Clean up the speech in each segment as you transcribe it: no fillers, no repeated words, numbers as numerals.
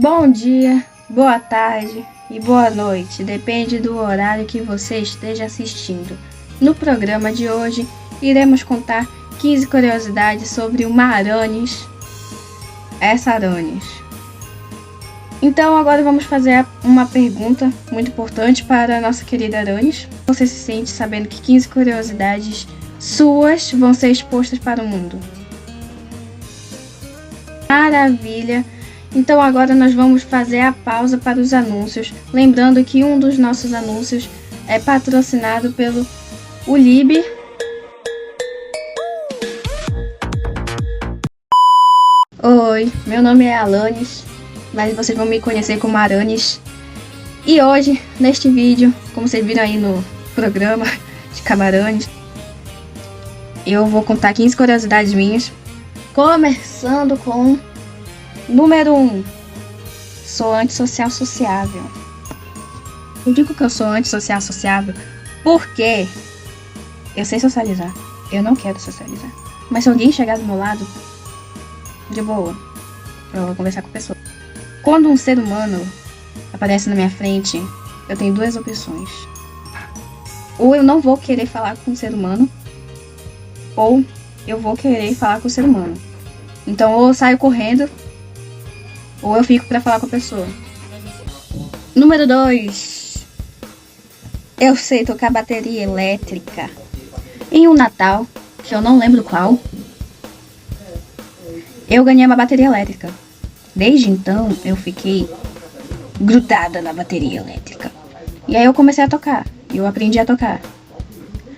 Bom dia, boa tarde e boa noite, depende do horário que você esteja assistindo. No programa de hoje, iremos contar 15 curiosidades sobre uma Aranis. Essa Aranis. Então agora vamos fazer uma pergunta muito importante para a nossa querida Aranis. Você se sente sabendo que 15 curiosidades suas vão ser expostas para o mundo? Maravilha! Então agora nós vamos fazer a pausa para os anúncios. Lembrando que um dos nossos anúncios é patrocinado pelo Ulib. Oi, meu nome é Alanis, mas vocês vão me conhecer como Aranis. E hoje, neste vídeo, como vocês viram aí no programa de Camaranes, eu vou contar 15 curiosidades minhas. Começando com número 1. Sou antissocial sociável. Eu digo que eu sou antissocial sociável porque eu sei socializar. Eu não quero socializar. Mas se alguém chegar do meu lado, de boa, eu vou conversar com a pessoa. Quando um ser humano aparece na minha frente, eu tenho duas opções. Ou eu não vou querer falar com o ser humano, ou eu vou querer falar com o ser humano. Então ou eu saio correndo, ou eu fico pra falar com a pessoa. Número 2. Eu sei tocar bateria elétrica. Em um Natal, que eu não lembro qual, eu ganhei uma bateria elétrica. Desde então, eu fiquei grudada na bateria elétrica. E aí eu comecei a tocar. E eu aprendi a tocar.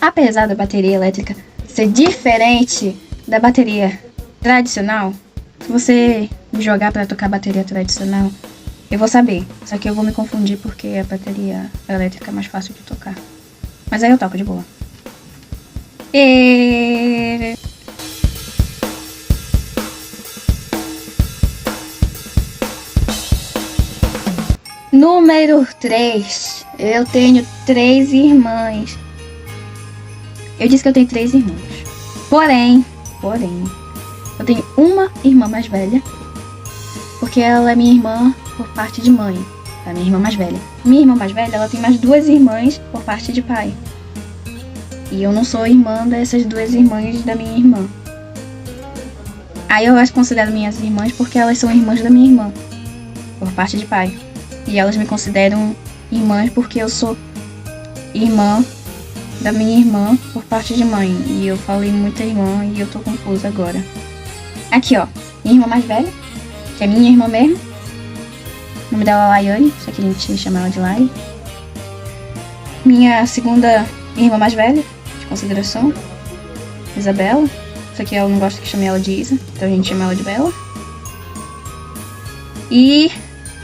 Apesar da bateria elétrica ser diferente da bateria tradicional, se você me jogar pra tocar bateria tradicional, eu vou saber. Só que eu vou me confundir porque a bateria elétrica é mais fácil de tocar. Mas aí eu toco de boa. Número 3. Eu tenho 3 irmãs. Eu disse que eu tenho 3 irmãos. Porém, eu tenho uma irmã mais velha, porque ela é minha irmã por parte de mãe. É a minha irmã mais velha. Minha irmã mais velha, ela tem mais 2 irmãs por parte de pai. E eu não sou irmã dessas 2 irmãs da minha irmã. Aí eu as considero minhas irmãs porque elas são irmãs da minha irmã, por parte de pai. E elas me consideram irmãs porque eu sou irmã da minha irmã por parte de mãe. E eu falei muita irmã e eu tô confusa agora. Aqui, ó. Minha irmã mais velha, que é minha irmã mesmo. O nome dela é Laiane, só que a gente chama ela de Lai. Minha segunda irmã mais velha, de consideração, Isabela. Só que ela não gosta que chame ela de Isa, então a gente chama ela de Bela. E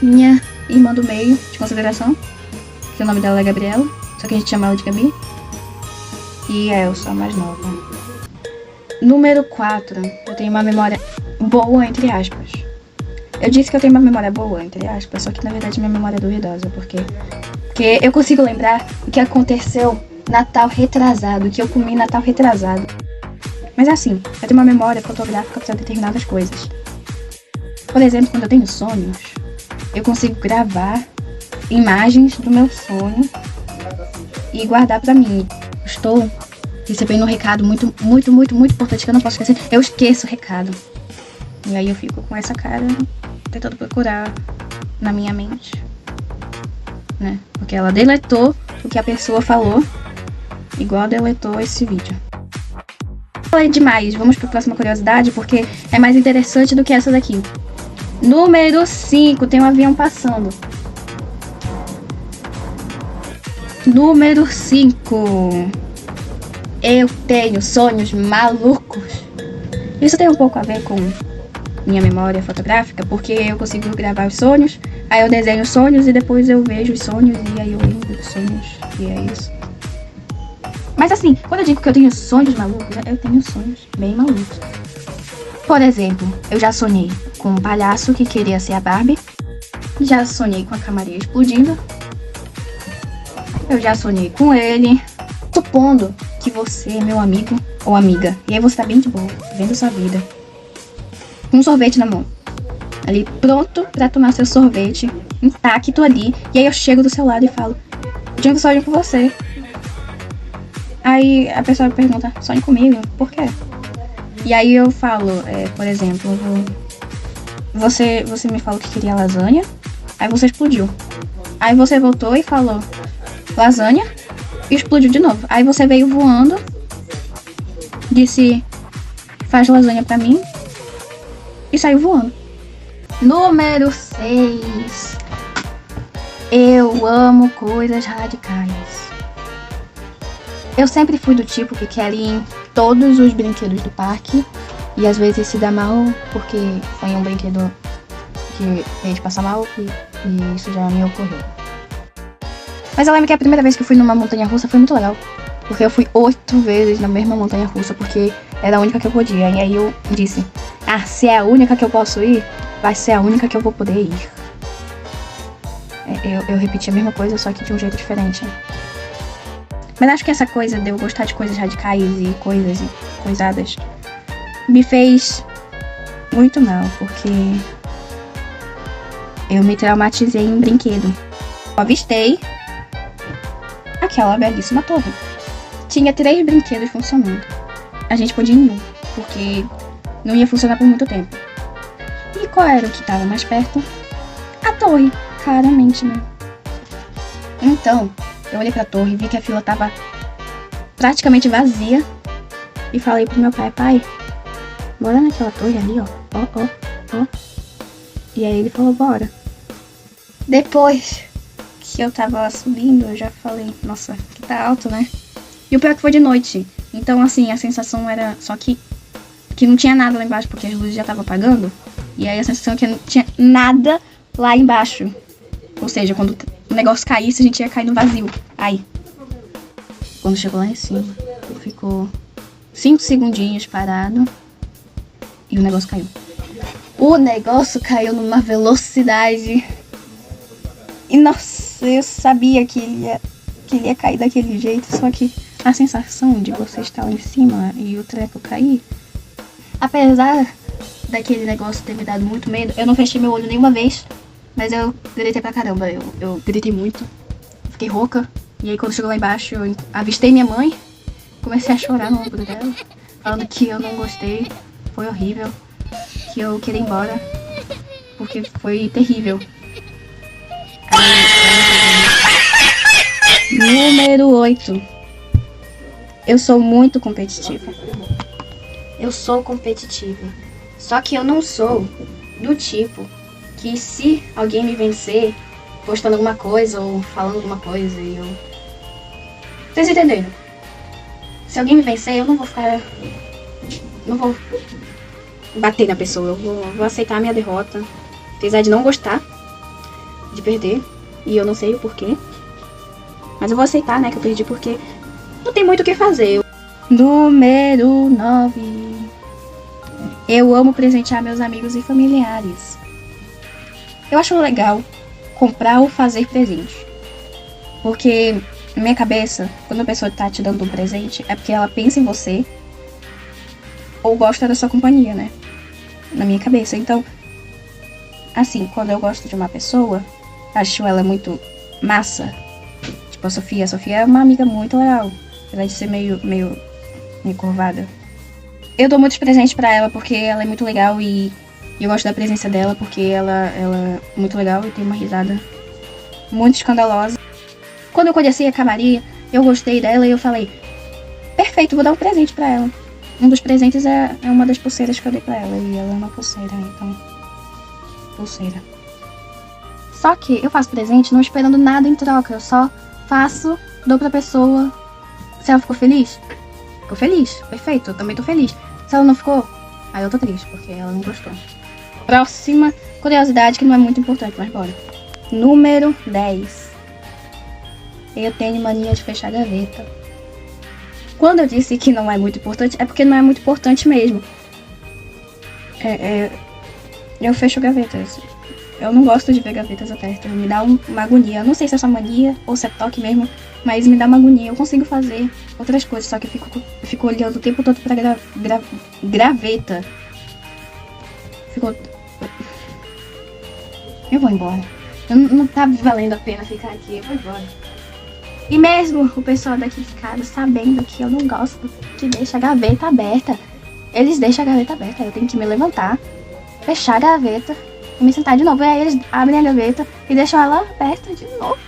minha irmã do meio, de consideração, que o nome dela é Gabriela, só que a gente chama ela de Gabi. E a Elsa, a mais nova. Número 4. Eu tenho uma memória boa, entre aspas. Eu disse que eu tenho uma memória boa, entre aspas, só que na verdade minha memória é duvidosa, porque eu consigo lembrar o que aconteceu Natal retrasado, o que eu comi Natal retrasado. Mas assim, eu tenho uma memória fotográfica para determinadas coisas. Por exemplo, quando eu tenho sonhos, eu consigo gravar imagens do meu sonho e guardar pra mim. Estou recebendo um recado muito importante que eu não posso esquecer. Eu esqueço o recado. E aí eu fico com essa cara tentando procurar na minha mente, né? Porque ela deletou o que a pessoa falou, igual deletou esse vídeo. Falei demais, vamos para a próxima curiosidade porque é mais interessante do que essa daqui. Número 5, tem um avião passando. Número 5. Eu tenho sonhos malucos. Isso tem um pouco a ver com minha memória fotográfica, porque eu consigo gravar os sonhos, aí eu desenho os sonhos e depois eu vejo os sonhos e aí eu lembro dos sonhos, e é isso. Mas assim, quando eu digo que eu tenho sonhos malucos, eu tenho sonhos bem malucos. Por exemplo, eu já sonhei com um palhaço que queria ser a Barbie. Já sonhei com a camarinha explodindo. Eu já sonhei com ele. Supondo que você é meu amigo ou amiga, e aí você tá bem de boa, vivendo sua vida, com um sorvete na mão. ali pronto pra tomar seu sorvete, intacto ali. E aí eu chego do seu lado e falo: Django, sonho com você. Aí a pessoa me pergunta: sonho comigo? Por quê? E aí eu falo, por exemplo, você me falou que queria lasanha, aí você explodiu. Aí você voltou e falou lasanha e explodiu de novo. Aí você veio voando, disse: faz lasanha pra mim, e saiu voando. Número 6. Eu amo coisas radicais. Eu sempre fui do tipo que quer ir em todos os brinquedos do parque e às vezes se dá mal porque foi um brinquedo que fez passar mal e isso já me ocorreu. Mas eu lembro que a primeira vez que eu fui numa montanha-russa foi muito legal, porque eu fui 8 vezes na mesma montanha-russa porque era a única que eu podia. E aí eu disse: se é a única que eu posso ir, vai ser a única que eu vou poder ir. Eu repeti a mesma coisa, só que de um jeito diferente. Mas acho que essa coisa de eu gostar de coisas radicais e coisas e coisadas me fez muito mal, porque eu me traumatizei em um brinquedo. Eu avistei aquela belíssima torre. Tinha 3 brinquedos funcionando. A gente podia ir em um, porque não ia funcionar por muito tempo. E qual era o que estava mais perto? A torre, claramente, né? Então, eu olhei pra torre, vi que a fila tava praticamente vazia e falei pro meu pai: pai, bora naquela torre ali, ó. E aí ele falou: bora. Depois que eu tava subindo, eu já falei: nossa, que tá alto, né? E o pior é que foi de noite. Então, assim, a sensação era só que não tinha nada lá embaixo, porque as luzes já estavam apagando. E aí a sensação é que não tinha nada lá embaixo. Ou seja, quando o negócio caísse, a gente ia cair no vazio. Aí, quando chegou lá em cima, ficou 5 segundinhos parado e o negócio caiu. O negócio caiu numa velocidade. E nossa, eu sabia que ele ia cair daquele jeito. Só que a sensação de você estar lá em cima e o treco cair, apesar daquele negócio ter me dado muito medo, eu não fechei meu olho nenhuma vez. Mas eu gritei pra caramba, eu gritei muito, fiquei rouca. E aí quando chegou lá embaixo, eu avistei minha mãe, comecei a chorar no ombro dela, falando que eu não gostei, foi horrível, que eu queria ir embora, porque foi terrível. Número 8. Eu sou muito competitiva. Eu sou competitiva. Só que eu não sou do tipo que se alguém me vencer postando alguma coisa ou falando alguma coisa e eu... Vocês entenderam? Se alguém me vencer, eu não vou ficar... Não vou bater na pessoa. Eu vou aceitar a minha derrota. Apesar de não gostar de perder. E eu não sei o porquê. Mas eu vou aceitar, né, que eu perdi porque não tem muito o que fazer. Número 9. Eu amo presentear meus amigos e familiares. Eu acho legal comprar ou fazer presente. Porque, na minha cabeça, quando a pessoa tá te dando um presente, é porque ela pensa em você ou gosta da sua companhia, né? Na minha cabeça. Então, assim, quando eu gosto de uma pessoa, acho ela muito massa. Tipo a Sofia. A Sofia é uma amiga muito legal. Apesar de ser meio curvada. Eu dou muitos presentes pra ela porque ela é muito legal e eu gosto da presença dela porque ela é muito legal e tem uma risada muito escandalosa. Quando eu conheci a Maria, eu gostei dela e eu falei: perfeito, vou dar um presente pra ela. Um dos presentes é uma das pulseiras que eu dei pra ela. E ela é uma pulseira, então... Pulseira. Só que eu faço presente não esperando nada em troca. Eu só faço, dou pra pessoa. Se ela ficou feliz? Ficou feliz, perfeito, eu também tô feliz. Se ela não ficou, aí eu tô triste, porque ela não gostou. Próxima curiosidade que não é muito importante, mas bora. Número 10. Eu tenho mania de fechar a gaveta. Quando eu disse que não é muito importante, é porque não é muito importante mesmo. Eu fecho gavetas. Eu não gosto de ver gavetas abertas. Me dá uma agonia. Eu não sei se é só mania ou se é toque mesmo, mas me dá uma agonia. Eu consigo fazer outras coisas, só que eu fico olhando o tempo todo pra graveta. vou embora. Não tá valendo a pena ficar aqui, eu vou embora. E mesmo o pessoal daqui de casa sabendo que eu não gosto que deixa a gaveta aberta, eles deixam a gaveta aberta, eu tenho que me levantar, fechar a gaveta e me sentar de novo. Aí eles abrem a gaveta e deixam ela aberta de novo.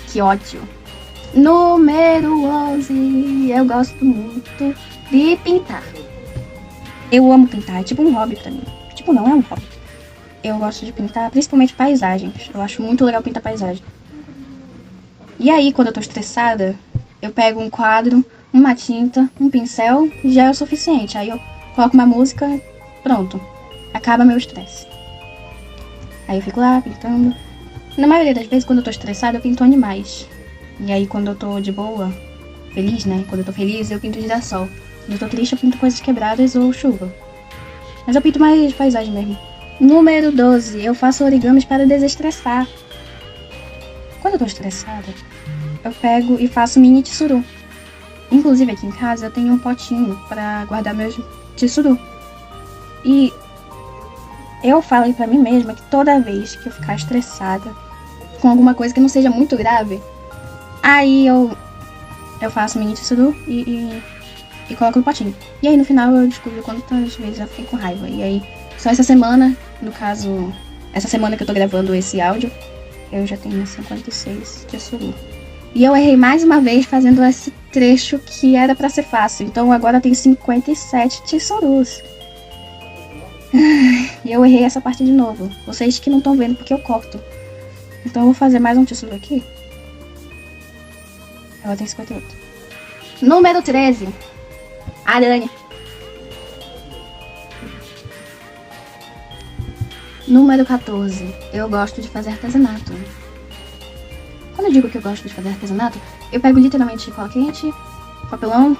Que ódio. Número 11. Eu gosto muito de pintar. Eu amo pintar, é tipo um hobby pra mim. Tipo, não é um hobby. Eu gosto de pintar, principalmente paisagens. Eu acho muito legal pintar paisagem. E aí, quando eu tô estressada, eu pego um quadro, uma tinta, um pincel e já é o suficiente. Aí eu coloco uma música, pronto. Acaba meu estresse. Aí eu fico lá pintando. Na maioria das vezes, quando eu tô estressada, eu pinto animais. E aí, quando eu tô de boa, feliz, né? Quando eu tô feliz, eu pinto girassol. Quando eu tô triste, eu pinto coisas quebradas ou chuva. Mas eu pinto mais paisagem mesmo. Número 12. Eu faço origamis para desestressar. Quando eu tô estressada, eu pego e faço mini tsuru. Inclusive, aqui em casa, eu tenho um potinho pra guardar meus tsuru. E eu falei pra mim mesma que toda vez que eu ficar estressada com alguma coisa que não seja muito grave, aí eu faço mini tsuru e coloco no potinho. E aí no final eu descubro quantas vezes eu fiquei com raiva. E aí, só essa semana, no caso, essa semana que eu tô gravando esse áudio, eu já tenho 56 tsuru. E eu errei mais uma vez fazendo esse trecho que era pra ser fácil. Então agora eu tenho 57 tsurus. E eu errei essa parte de novo. Vocês que não estão vendo porque eu corto. Então eu vou fazer mais um tsuru aqui. Ela tem 58. Número 13. Aranha. Número 14. Eu gosto de fazer artesanato. Quando eu digo que eu gosto de fazer artesanato, eu pego literalmente cola quente, papelão,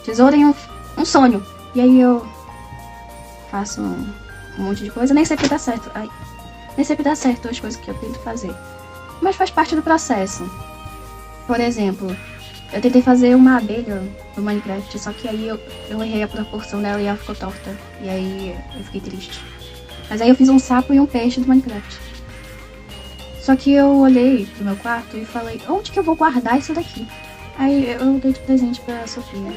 tesoura e um sonho. E aí eu faço um monte de coisa. Nem sempre dá certo. Ai. Nem sempre dá certo as coisas que eu tento fazer. Mas faz parte do processo. Por exemplo, eu tentei fazer uma abelha no Minecraft, só que aí eu errei a proporção dela e ela ficou torta. E aí eu fiquei triste. Mas aí eu fiz um sapo e um peixe do Minecraft. Só que eu olhei pro meu quarto e falei, onde que eu vou guardar isso daqui? Aí eu dei de presente pra Sofia.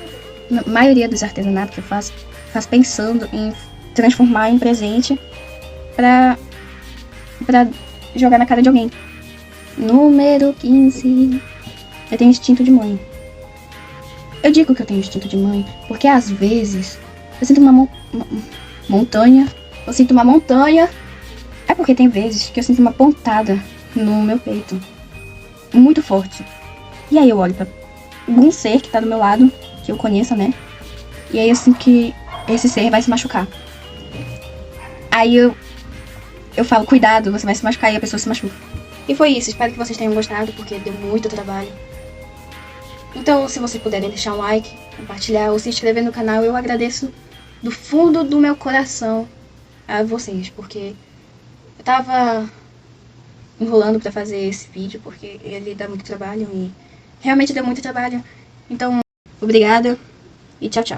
A maioria dos artesanatos que eu faço pensando em transformar em presente pra jogar na cara de alguém. Número 15. Eu tenho instinto de mãe. Eu digo que eu tenho instinto de mãe porque às vezes eu sinto uma montanha. Eu sinto uma montanha. É porque tem vezes que eu sinto uma pontada no meu peito. Muito forte. E aí eu olho pra algum ser que tá do meu lado, que eu conheço, né? E aí eu sinto que esse ser vai se machucar. Aí eu falo, cuidado, você vai se machucar, e a pessoa se machuca. E foi isso, espero que vocês tenham gostado, porque deu muito trabalho. Então, se vocês puderem deixar um like, compartilhar ou se inscrever no canal, eu agradeço do fundo do meu coração a vocês, porque eu tava enrolando pra fazer esse vídeo, porque ele dá muito trabalho e realmente deu muito trabalho. Então, obrigada e tchau, tchau.